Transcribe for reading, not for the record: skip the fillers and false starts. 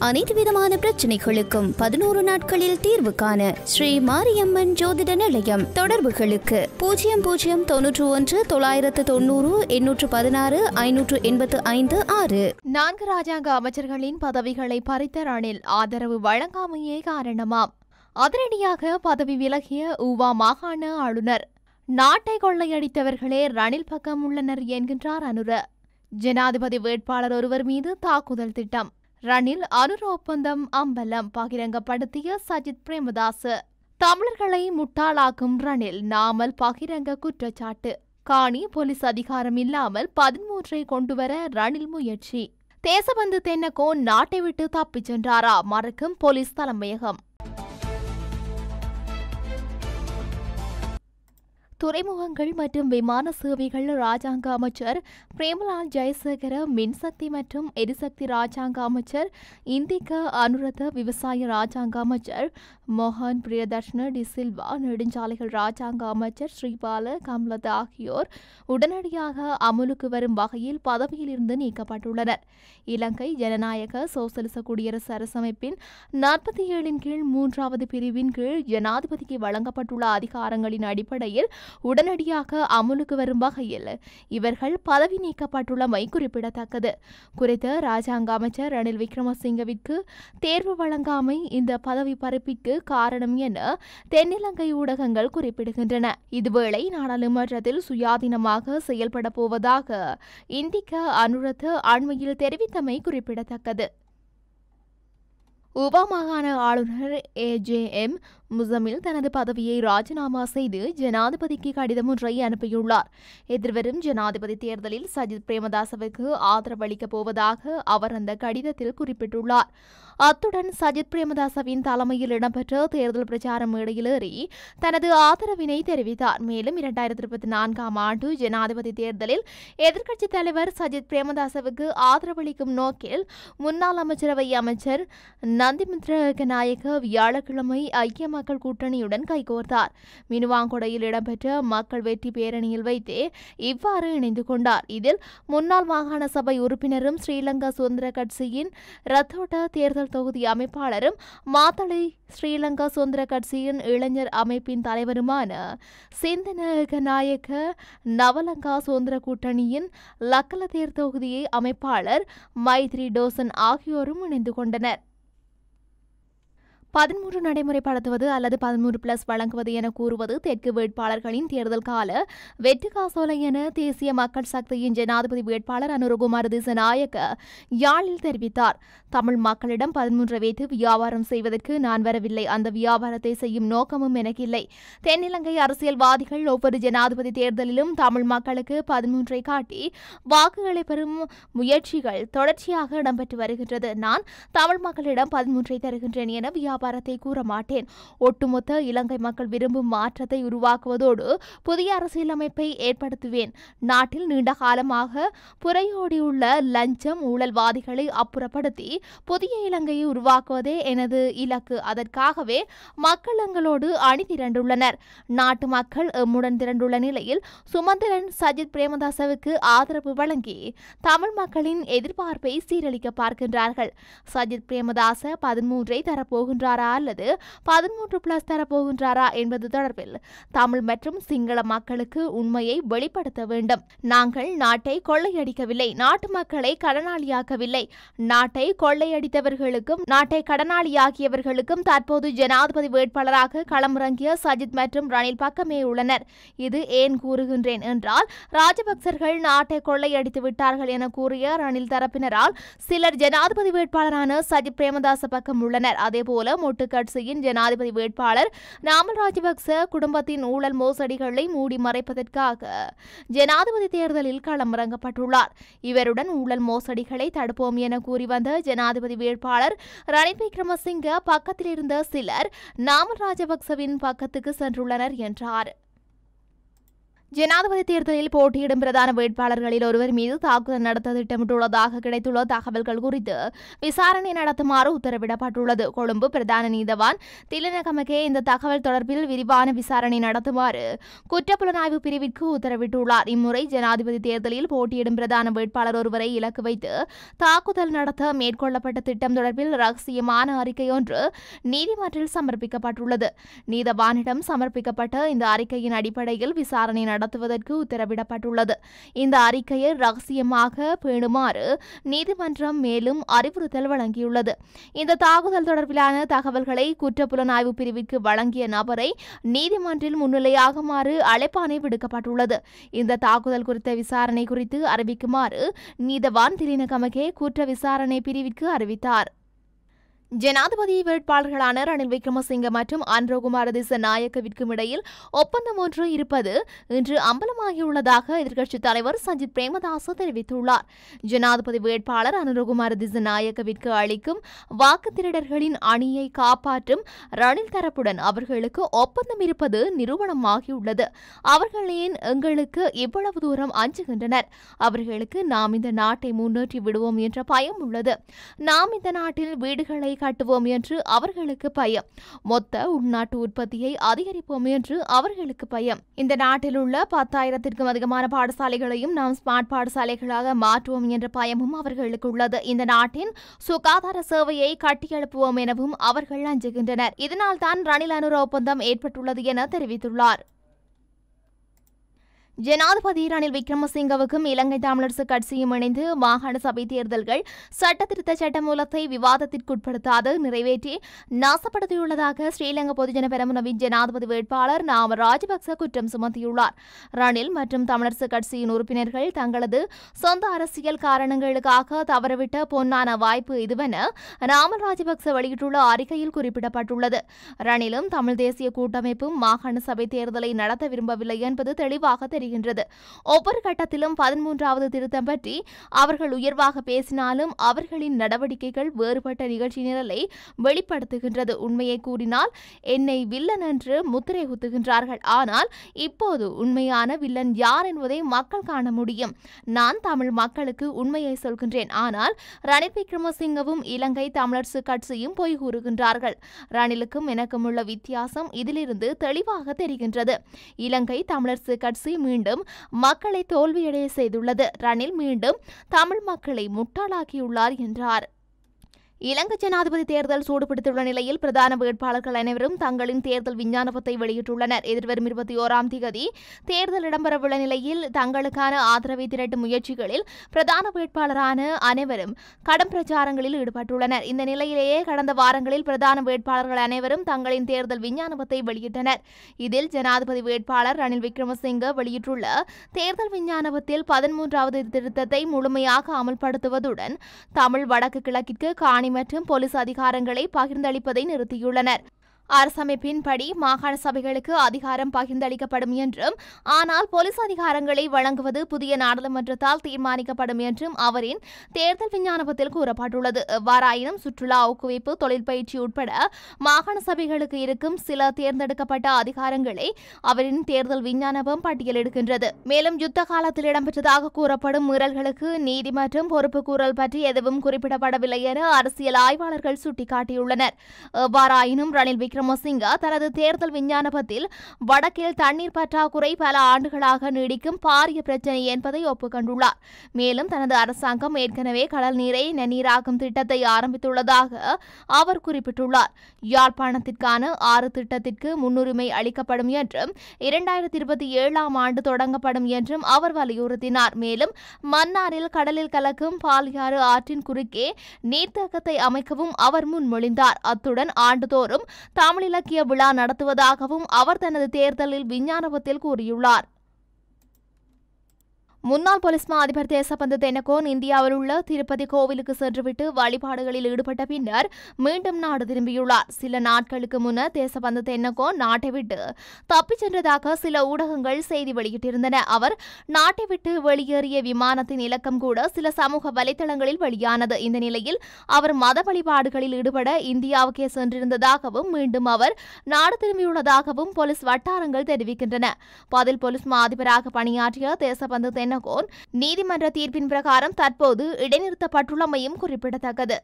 அனைத்து விதமான பிரச்சனைகளுக்கும் 11 நாட்களில் தீர்வு காண ஸ்ரீ மாரியம்மன் ஜோதிட நிலையம். தொடர்புகளுக்கு 0091 990 816 585 6. 4 ராஜாங்க அமைச்சர்களின் பதவிகளை பறித்த ரணில் ஆதரவு வழங்காமையே காரணமாம். அதிரடியாக பதவி விலகிய ஊவா மாகாண ஆளுநர். நாட்டை கொள்ளையடித்தவர்களே ரணில் பக்கம் உள்ளனர் என்கின்றார் அனுர. ஜனாதிபதி வேட்பாளர் ஒருவர் மீது தாக்குதல் திட்டம். ரணில் அனுர ஒப்பந்தம் அம்பலம் பகிரங்கப்படுத்திய சஜித் பிரேமதாஸ். தமிழர்களை முட்டாளாக்கும் ரணில் நாமல் பகிரங்க குற்றச்சாட்டு. காணி போலீஸ் அதிகாரம் இல்லாமல் 13 கொண்டுவர ரணில் முயற்சி. தேசபந்து தென்னகோ நாட்டை விட்டு தப்பிச் சென்றாரா மறுக்கும் போலீஸ் தலைமையகம். துறைமுகங்கள் மற்றும் விமான சேவைகள் ராஜாங்க அமைச்சர் பிரேமலால் ஜெயசேகர, மின்சக்தி மற்றும் எரிசக்தி ராஜாங்க அமைச்சர் இந்திக்க அனுரத, விவசாய ராஜாங்க அமைச்சர் மோகன் பிரியதர்ஷன டி சில்வா, நெடுஞ்சாலைகள் ராஜாங்க அமைச்சர் ஸ்ரீபால கம்லத ஆகியோர் உடனடியாக அமுலுக்கு வரும் வகையில் பதவியிலிருந்து நீக்கப்பட்டுள்ளனர். இலங்கை ஜனநாயக சோசலிச குடியரசு அரசமைப்பின் 47 கீழ் 3வது பிரிவின் கீழ் ஜனாதிபதிக்கு வழங்கப்பட்டுள்ள அதிகாரங்களின் அடிப்படையில் உடனடியாக அமுலுக்கு வரும் வகையில் இவர்கள் பதவி நீக்கப்பட்டுள்ளமை குறிப்பிடத்தக்கது. குறித்த ராஜாங்க அமைச்சர் ரணில் விக்ரமசிங்கவிற்கு தேர்வு வழங்காமை இந்த பதவி பறிப்பிற்கு காரணம் என தென்னிலங்கை ஊடகங்கள் குறிப்பிடுகின்றன. இதுவேளை நாடாளுமன்றத்தில் சுயாதீனமாக செயல்பட போவதாக இந்திக்க அனுரத் அண்மையில் தெரிவித்தமை குறிப்பிடத்தக்கது. உபா மாகாண ஆளுநர் AJM முசமில் தனது பதவியை ராஜினாமா செய்து ஜனாதிபதிக்கு கடிதம் ஒன்றை அனுப்பியுள்ளார். எதிர்வரும் ஜனாதிபதி தேர்தலில் சஜித் பிரேமதாசவுக்கு ஆதரவளிக்கப் போவதாக அவர் அந்த கடிதத்தில் குறிப்பிட்டுள்ளார். அத்துடன் சஜித் பிரேமதாசவின் தலைமையில் இடம்பெற்ற தேர்தல் பிரச்சார மேடையில் ஏறி தனது ஆதரவினை தெரிவித்தார். மேலும் 2024 ஆண்டு ஜனாதிபதி தேர்தலில் எதிர்க்கட்சித் தலைவர் சஜித் பிரேமதாசவுக்கு ஆதரவளிக்கும் நோக்கில் முன்னாள் அமைச்சரவை அமைச்சர் நந்திமித்ர நாயக்க வியாழக்கிழமை ஐக்கிய மக்கள் கூட்டணியுடன் கைகோர்த்தார். மினுவாங்கொடையில் இடம்பெற்ற மக்கள் வெற்றி பேரணியில் வைத்தே இவ்வாறு இணைந்து கொண்டார். இதில் முன்னாள் மாகாண சபை உறுப்பினரும் ஸ்ரீலங்கா சுதந்திர கட்சியின் ரத்தோட்ட தேர்தல் தொகுதி அமைப்பாளரும் மாத்தளை ஸ்ரீலங்கா சுதந்திர கட்சியின் இளைஞர் அமைப்பின் தலைவருமான சிந்தன நாயக்க, நவலங்கா சுதந்திர கூட்டணியின் லக்கலதேர் தொகுதி அமைப்பாளர் மைத்ரி டோசன் ஆகியோரும் இணைந்து கொண்டனர். 13 நடைமுறைப்படுத்துவது அல்லது 13+ வழங்குவது என கூறுவது தெற்கு வேட்பாளர்களின் தேர்தல் கால வெற்றி காசோலை என தேசிய மக்கள் சக்தியின் ஜனாதிபதி வேட்பாளர் அனுரகுமார் திசாநாயக்க யாழில் தெரிவித்தார். தமிழ் மக்களிடம் 13 வைத்து வியாபாரம் செய்வதற்கு நான் வரவில்லை. அந்த வியாபாரத்தை செய்யும் நோக்கமும் எனக்கில்லை. தென்னிலங்கை அரசியல்வாதிகள் ஒவ்வொரு ஜனாதிபதி தேர்தலிலும் தமிழ் மக்களுக்கு 13 காட்டி வாக்குகளை பெறும் முயற்சிகள் தொடர்ச்சியாக இடம்பெற்று வருகின்றது. நான் தமிழ் மக்களிடம் 13 தருகின்றேன் என வியாபாரத்தை கூற மாட்டேன். ஒட்டுமொத்த இலங்கை மக்கள் விரும்பும் மாற்றத்தை உருவாக்குவதோடு புதிய அரசியலமைப்பை ஏற்படுத்துவேன். நாட்டில் நீண்ட காலமாக புரையோடியுள்ள லஞ்சம் ஊழல்வாதிகளை அப்புறப்படுத்தி புதிய இலங்கையை உருவாக்குவதே எனது இலக்கு. அதற்காகவே மக்கள் எங்களோடு அணி திரண்டுள்ளனர். நாட்டு மக்கள் எம்முடன் திரண்டுள்ள நிலையில் சுமந்திரன் சஜித் பிரேமதாசவுக்கு ஆதரவு வழங்கி தமிழ் மக்களின் எதிர்பார்ப்பை சீரழிக்க பார்க்கின்றார்கள். சஜித் பிரேமதாச 13 தரப்போகின்றாரா அல்லது 13+ தரப்போகின்றாரா என்பது தொடர்பில் தமிழ் மற்றும் சிங்கள மக்களுக்கு உண்மையை வெளிப்படுத்த வேண்டும். நாங்கள் நாட்டை கொள்ளையடிக்கவில்லை, நாட்டு மக்களை கடனாளியாக்கவில்லை. நாட்டை கொள்ளையடித்தவர்களுக்கும் நாட்டை கடனாளியாக்கியவர்களுக்கும் தற்போது ஜனாதிபதி வேட்பாளராக களமிறங்கிய சஜித் மற்றும் ரணில் பக்கமே உள்ளனர். இது ஏன் கூறுகின்றேன் என்றால், ராஜபக்சர்கள் நாட்டை கொள்ளையடித்து விட்டார்கள் என கூறிய ரணில் தரப்பினரால் சிலர் ஜனாதிபதி வேட்பாளரான சஜித் பிரேமதாச பக்கம் உள்ளனர். அதேபோல மொட்டு கட்சியின் ஜனாதிபதி வேட்பாளர் நாமல் ராஜபக்ச குடும்பத்தின் ஊழல் மோசடிகளை மூடி மறைப்பதற்காக ஜனாதிபதி தேர்தலில் களமிறங்கப்பட்டுள்ளார். இவருடன் ஊழல் மோசடிகளை தடுப்போம் என கூறி வந்த ஜனாதிபதி வேட்பாளர் ரணில் விக்ரமசிங்க பக்கத்தில் இருந்த சிலர் நாமல் ராஜபக்சவின் பக்கத்துக்கு சென்றுள்ளனர் என்றார். ஜனாதிபதி தேர்தலில் போட்டியிடும் பிரதான வேட்பாளர்களில் ஒருவர் மீது தாக்குதல் நடத்த திட்டமிட்டுள்ளதாக கிடைத்துள்ள தகவல்கள் குறித்து விசாரணை நடத்துமாறு உத்தரவிடப்பட்டுள்ளது. கொழும்பு பிரதான நீதவான் திலனகமகே இந்த தகவல் தொடர்பில் விரிவான விசாரணை நடத்துமாறு குற்றப்புலனாய்வு பிரிவிற்கு உத்தரவிட்டுள்ளார். இம்முறை ஜனாதிபதி தேர்தலில் போட்டியிடும் பிரதான வேட்பாளர் ஒருவரை இலக்கு வைத்து தாக்குதல் நடத்த மேற்கொள்ளப்பட்ட திட்டம் தொடர்பில் ரகசியமான அறிக்கை ஒன்று நீதிமன்றில் சமர்ப்பிக்கப்பட்டுள்ளது. நீதவானிடம் சமர்ப்பிக்கப்பட்ட இந்த அறிக்கையின் அடிப்படையில் விசாரணை நடத்துவதற்கு உத்தரவிடப்பட்டுள்ளது. இந்த அறிக்கையை ரகசியமாக பேணுமாறு நீதிமன்றம் மேலும் அறிவுறுத்தல் வழங்கியுள்ளது. இந்த தாக்குதல் தொடர்பிலான தகவல்களை குற்றப்புலனாய்வு பிரிவிற்கு வழங்கிய நபரை நீதிமன்றில் முன்னிலையாகுமாறு அழைப்பாணை விடுக்கப்பட்டுள்ளது. இந்த தாக்குதல் குறித்த விசாரணை குறித்து அறிவிக்குமாறு நீதவான் திலினகமகே குற்ற விசாரணை பிரிவிற்கு அறிவித்தார். ஜனாதிபதி வேட்பாளர்களான ரணில் விக்ரமசிங்க மற்றும் அனுரகுமார திசாநாயக்கவிற்கும் இடையில் ஒப்பந்தம் ஒன்று இருப்பது இன்று அம்பலமாகியுள்ளதாக எதிர்க்கட்சித் தலைவர் சஜித் பிரேமதாச தெரிவித்துள்ளார். ஜனாதிபதி வேட்பாளர் அனுரகுமார திசாநாயக்கவிற்கு அளிக்கும் வாக்கு திருடர்களின் அணியை காப்பாற்றும் ரணில் தரப்புடன் அவர்களுக்கு ஒப்பந்தம் இருப்பது நிரூபணமாகியுள்ளது. அவர்கள் ஏன் எங்களுக்கு இவ்வளவு தூரம் அஞ்சுகின்றனர்? அவர்களுக்கு நாம் இந்த நாட்டை முன்னேற்றி விடுவோம் என்ற பயம் உள்ளது. நாம் இந்த நாட்டில் வீடுகளை கட்டுவோம் என்று அவர்களுக்கு பயம். மொத்த உள்நாட்டு உற்பத்தியை அதிகரிப்போம் என்று அவர்களுக்கு பயம். இந்த நாட்டில் உள்ள 10,000க்கும் அதிகமான பாடசாலைகளையும் நாம் ஸ்மார்ட் பாடசாலைகளாக மாற்றுவோம் என்ற பயமும் அவர்களுக்கு உள்ளது. இந்த நாட்டின் சுகாதார சேவையை கட்டியெழுப்புவோம் எனவும் அவர்கள் அஞ்சுகின்றனர். இதனால் தான் ரணில் அனுர ஒப்பந்தம் ஏற்பட்டுள்ளது என தெரிவித்துள்ளார். ஜனாதிபதி ரணில் விக்ரமசிங்கவுக்கும் இலங்கை தமிழரசு கட்சியும் இணைந்து மாகாண சபை தேர்தல்கள் சட்டத்திருத்த சட்டமூலத்தை விவாதத்திற்குட்படுத்தாது நிறைவேற்றி நாசப்படுத்தியுள்ளதாக ஸ்ரீலங்கா பொதுஜன பெரமுனவின் ஜனாதிபதி வேட்பாளர் நாம ராஜபக்ச குற்றம் சுமத்தியுள்ளார். ரணில் மற்றும் தமிழரசு கட்சியின் உறுப்பினர்கள் தங்களது சொந்த அரசியல் காரணங்களுக்காக தவறவிட்ட பொன்னான வாய்ப்பு இதுவென நாமல் ராஜபக்ச வெளியிட்டுள்ள அறிக்கையில் குறிப்பிடப்பட்டுள்ளது. ரணிலும் தமிழ் தேசிய கூட்டமைப்பும் மாகாண சபை தேர்தலை நடத்த விரும்பவில்லை என்பது தெளிவாக தெரிகிறது. ஒவ்வொரு கட்டத்திலும் 13வது திருத்தம் பற்றி அவர்கள் உயர்வாக பேசினாலும் அவர்களின் நடவடிக்கைகள் வேறுபட்ட நிகழ்ச்சி நிரலை வெளிப்படுத்துகின்றது. உண்மையை கூறினால் என்னை வில்லன் என்று முத்திரை குத்துகின்றார்கள். ஆனால் இப்போது உண்மையான வில்லன் யார் என்பதை மக்கள் காண முடியும். நான் தமிழ் மக்களுக்கு உண்மையை சொல்கின்றேன். ஆனால் ரணில் விக்ரமசிங்கவும் இலங்கை தமிழரசு கட்சியும் பொய் கூறுகின்றார்கள். ரணிலுக்கும் எனக்கும் உள்ள வித்தியாசம் இதிலிருந்து தெளிவாக தெரிகின்றது. இலங்கை தமிழரசு கட்சி மீண்டும் மக்களை தோல்வியடைய செய்துள்ளது. ரணில் மீண்டும் தமிழ் மக்களை முட்டாளாக்கியுள்ளார் என்றார். இலங்கை ஜனாதிபதி தேர்தல் சூடுபிடித்துள்ள நிலையில் பிரதான வேட்பாளர்கள் அனைவரும் தங்களின் தேர்தல் விஞ்ஞாபனத்தை வெளியிட்டுள்ளனர். எதிர்வரும் 21ஆம் தேதி தேர்தல் இடம்பெறவுள்ள நிலையில் தங்களுக்கான ஆதரவை திரட்டும் முயற்சிகளில் பிரதான வேட்பாளரான அனைவரும் கடும் பிரச்சாரங்களில் ஈடுபட்டுள்ளனர். இந்த நிலையிலேயே கடந்த வாரங்களில் பிரதான வேட்பாளர்கள் அனைவரும் தங்களின் தேர்தல் விஞ்ஞாபனத்தை வெளியிட்டனர். இதில் ஜனாதிபதி வேட்பாளர் ரணில் விக்ரமசிங்க வெளியிட்டுள்ள தேர்தல் விஞ்ஞாபனத்தில் 13வது திருத்தத்தை முழுமையாக அமல்படுத்துவதுடன் தமிழ் வடக்கு கிழக்கிற்கு காணி மற்றும் போலீஸ் அதிகாரங்களை பகிர்ந்தளிப்பதை நிறுத்தியுள்ளனர். அரசமைப்பின்படி மாகாண சபைகளுக்கு அதிகாரம் பகிர்ந்தளிக்கப்படும் என்றும் ஆனால் போலீஸ் அதிகாரங்களை வழங்குவது புதிய நாடாளுமன்றத்தால் தீர்மானிக்கப்படும் என்றும் அவரின் தேர்தல் விஞ்ஞாபனத்தில் கூறப்பட்டுள்ளது. எவ்வாறாயினும் சுற்றுலா ஊக்குவிப்பு, தொழில் பயிற்சி உட்பட மாகாண சபைகளுக்கு இருக்கும் சில தேர்ந்தெடுக்கப்பட்ட அதிகாரங்களை அவரின் தேர்தல் விஞ்ஞாபனம் பட்டியலிடுகின்றது. மேலும் யுத்த காலத்தில் இடம்பெற்றதாக கூறப்படும் மீறல்களுக்கு நீதி மற்றும் பொறுப்பு கூறல் பற்றி எதுவும் குறிப்பிடப்படவில்லை என அரசியல் ஆய்வாளர்கள் சுட்டிக்காட்டியுள்ளனர். எவ்வாறாயினும் ரணில் விக்ரமசிங்க தனது தேர்தல் விஞ்ஞாபனத்தில் வடக்கில் தண்ணீர் பற்றாக்குறை பல ஆண்டுகளாக நீடிக்கும் பாரிய பிரச்சினை என்பதை ஒப்புக்கொண்டுள்ளார். மேலும் தனது அரசாங்கம் ஏற்கனவே கடல் நீரை நன்னீராக்கும் திட்டத்தை ஆரம்பித்துள்ளதாக அவர் குறிப்பிட்டுள்ளார். யாழ்ப்பாணத்திற்கான 6 திட்டத்திற்கு முன்னுரிமை அளிக்கப்படும் என்றும் 2027ஆம் ஆண்டு தொடங்கப்படும் என்றும் அவர் வலியுறுத்தினார். மேலும் மன்னாரில் கடலில் கலக்கும் பாலியாறு ஆற்றின் குறுக்கே நீர்த்தேக்கத்தை அமைக்கவும் அவர் முன்மொழிந்தார். அத்துடன் ஆண்டுதோறும் தமிழ் இலக்கிய விழா நடத்துவதாகவும் அவர் தனது தேர்தலில் விஞ்ஞாபனத்தில் கூறியுள்ளார். முன்னாள் போலீஸ் மா அதிபர் தேசபந்து தென்னகோன் இந்தியாவில் உள்ள திருப்பதி கோவிலுக்கு சென்றுவிட்டு வழிபாடுகளில் ஈடுபட்ட பின்னர் மீண்டும் நாடு திரும்பியுள்ளார். சில நாட்களுக்கு முன்னர் தேசபந்து தென்னகோன் நாட்டை விட்டு தப்பிச் சென்றதாக சில ஊடகங்கள் செய்தி வெளியிட்டிருந்தன. அவர் நாட்டை விட்டு வெளியேறிய விமானத்தின் இலக்கம் கூட சில சமூக வலைதளங்களில் வெளியானது. இந்த நிலையில் அவர் மத வழிபாடுகளில் ஈடுபட இந்தியாவுக்கே சென்றிருந்ததாகவும் மீண்டும் அவர் நாடு திரும்பியுள்ளதாகவும் போலீஸ் வட்டாரங்கள் தெரிவிக்கின்றன. பதில் போலீஸ் மா அதிபராக பணியாற்றிய தேசபந்து தென்னகோன் நீதிமன்ற தீர்ப்பின் பிரகாரம் தற்போது இடைநிறுத்தப்பட்டுள்ளமையும் குறிப்பிடத்தக்கது.